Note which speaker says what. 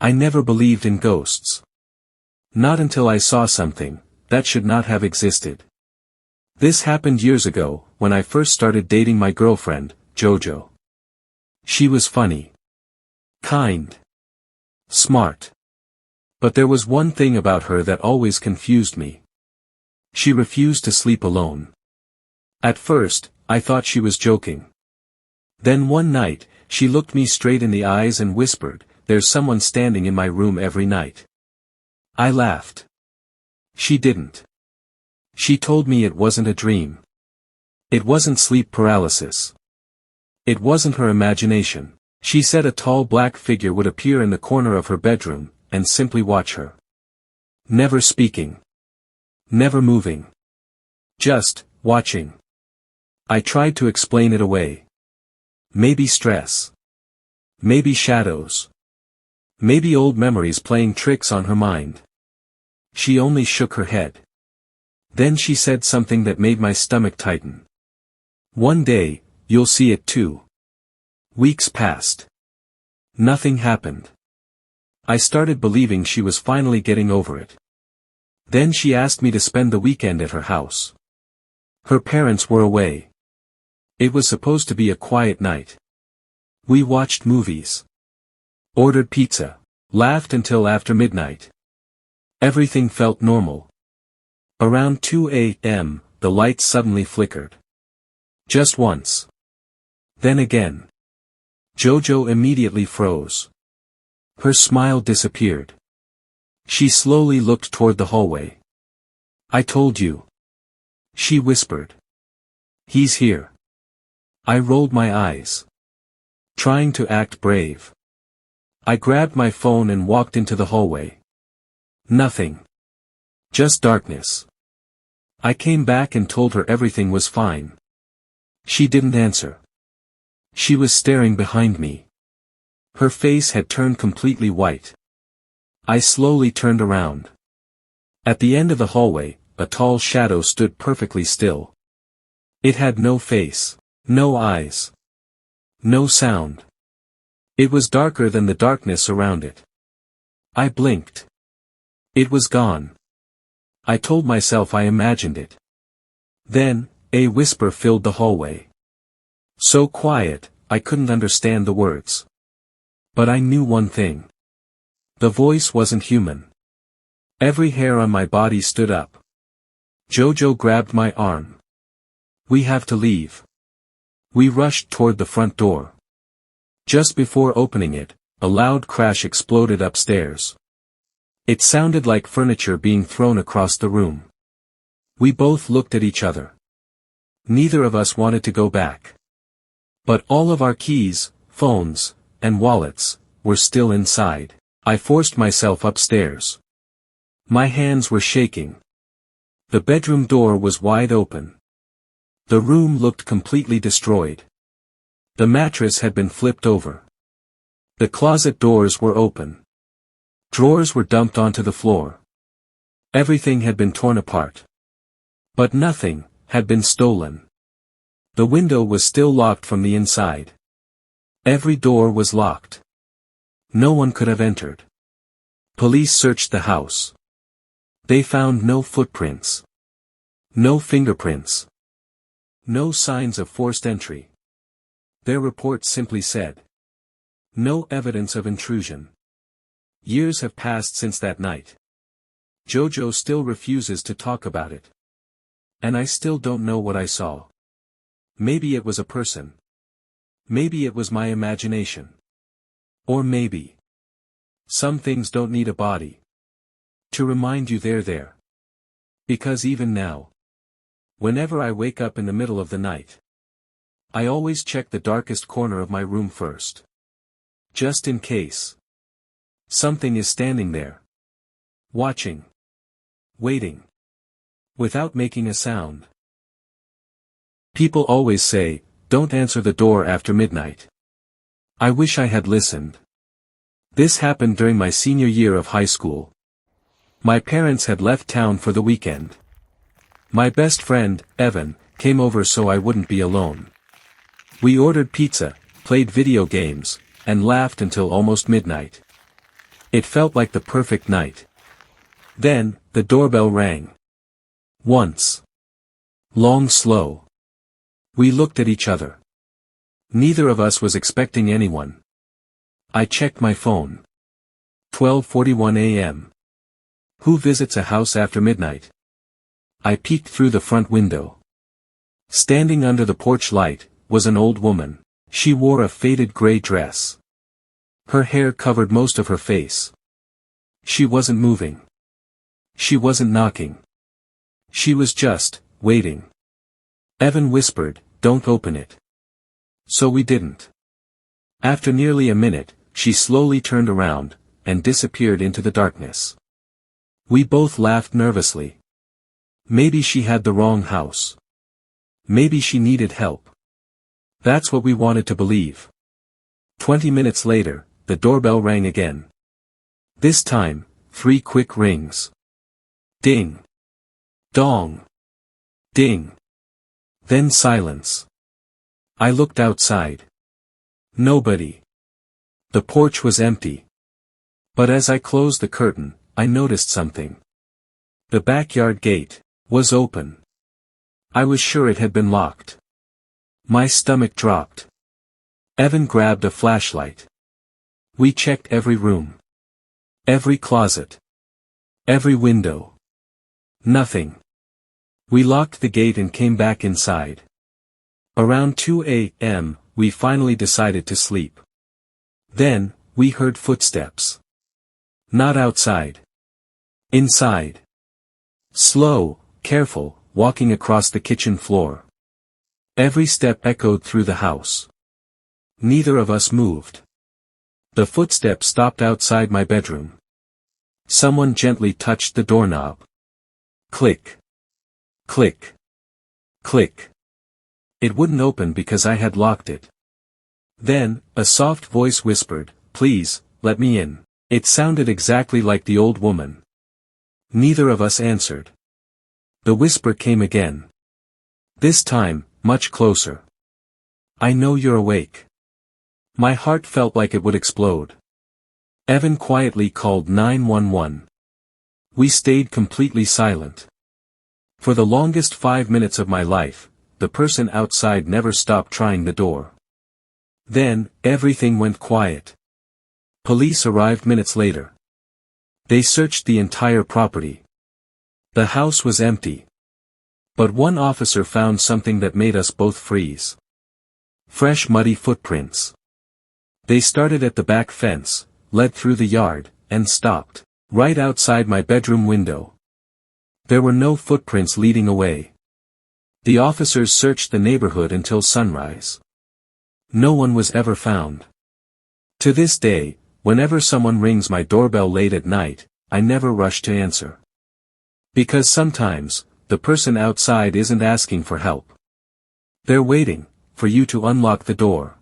Speaker 1: I never believed in ghosts. Not until I saw something that should not have existed. This happened years ago, when I first started dating my girlfriend, JoJo. She was funny, kind, smart. But there was one thing about her that always confused me. She refused to sleep alone. At first, I thought she was joking. Then one night, she looked me straight in the eyes and whispered, "There's someone standing in my room every night." I laughed. She didn't. She told me it wasn't a dream. It wasn't sleep paralysis. It wasn't her imagination. She said a tall black figure would appear in the corner of her bedroom, and simply watch her. Never speaking. Never moving. Just watching. I tried to explain it away. Maybe stress. Maybe shadows. Maybe old memories playing tricks on her mind. She only shook her head. Then she said something that made my stomach tighten. "One day, you'll see it too." Weeks passed. Nothing happened. I started believing she was finally getting over it. Then she asked me to spend the weekend at her house. Her parents were away. It was supposed to be a quiet night. We watched movies. Ordered pizza. Laughed until after midnight. Everything felt normal. Around 2 a.m., the lights suddenly flickered. Just once. Then again. JoJo immediately froze. Her smile disappeared. She slowly looked toward the hallway. "I told you." She whispered. "He's here." I rolled my eyes. Trying to act brave. I grabbed my phone and walked into the hallway. Nothing. Just darkness. I came back and told her everything was fine. She didn't answer. She was staring behind me. Her face had turned completely white. I slowly turned around. At the end of the hallway, a tall shadow stood perfectly still. It had no face, no eyes, no sound. It was darker than the darkness around it. I blinked. It was gone. I told myself I imagined it. Then, a whisper filled the hallway. So quiet, I couldn't understand the words. But I knew one thing. The voice wasn't human. Every hair on my body stood up. JoJo grabbed my arm. "We have to leave." We rushed toward the front door. Just before opening it, a loud crash exploded upstairs. It sounded like furniture being thrown across the room. We both looked at each other. Neither of us wanted to go back. But all of our keys, phones, and wallets were still inside. I forced myself upstairs. My hands were shaking. The bedroom door was wide open. The room looked completely destroyed. The mattress had been flipped over. The closet doors were open. Drawers were dumped onto the floor. Everything had been torn apart. But nothing had been stolen. The window was still locked from the inside. Every door was locked. No one could have entered. Police searched the house. They found no footprints. No fingerprints. No signs of forced entry. Their report simply said, "No evidence of intrusion." Years have passed since that night. JoJo still refuses to talk about it. And I still don't know what I saw. Maybe it was a person. Maybe it was my imagination. Or maybe some things don't need a body to remind you they're there. Because even now, whenever I wake up in the middle of the night, I always check the darkest corner of my room first. Just in case. Something is standing there. Watching. Waiting. Without making a sound. People always say, "Don't answer the door after midnight." I wish I had listened. This happened during my senior year of high school. My parents had left town for the weekend. My best friend, Evan, came over so I wouldn't be alone. We ordered pizza, played video games, and laughed until almost midnight. It felt like the perfect night. Then, the doorbell rang. Once. Long, slow. We looked at each other. Neither of us was expecting anyone. I checked my phone. 12:41 a.m. Who visits a house after midnight? I peeked through the front window. Standing under the porch light was an old woman. She wore a faded gray dress. Her hair covered most of her face. She wasn't moving. She wasn't knocking. She was just waiting. Evan whispered, "Don't open it." So we didn't. After nearly a minute, she slowly turned around and disappeared into the darkness. We both laughed nervously. Maybe she had the wrong house. Maybe she needed help. That's what we wanted to believe. 20 minutes later, the doorbell rang again. This time, 3 quick rings. Ding. Dong. Ding. Then silence. I looked outside. Nobody. The porch was empty. But as I closed the curtain, I noticed something. The backyard gate was open. I was sure it had been locked. My stomach dropped. Evan grabbed a flashlight. We checked every room. Every closet. Every window. Nothing. We locked the gate and came back inside. Around 2 a.m., we finally decided to sleep. Then, we heard footsteps. Not outside. Inside. Slow, careful, walking across the kitchen floor. Every step echoed through the house. Neither of us moved. The footsteps stopped outside my bedroom. Someone gently touched the doorknob. Click. Click. Click. It wouldn't open because I had locked it. Then, a soft voice whispered, "Please, let me in." It sounded exactly like the old woman. Neither of us answered. The whisper came again. This time, much closer. "I know you're awake." My heart felt like it would explode. Evan quietly called 911. We stayed completely silent. For the longest 5 minutes of my life, the person outside never stopped trying the door. Then, everything went quiet. Police arrived minutes later. They searched the entire property. The house was empty. But one officer found something that made us both freeze. Fresh muddy footprints. They started at the back fence, led through the yard, and stopped right outside my bedroom window. There were no footprints leading away. The officers searched the neighborhood until sunrise. No one was ever found. To this day, whenever someone rings my doorbell late at night, I never rush to answer. Because sometimes, the person outside isn't asking for help. They're waiting for you to unlock the door.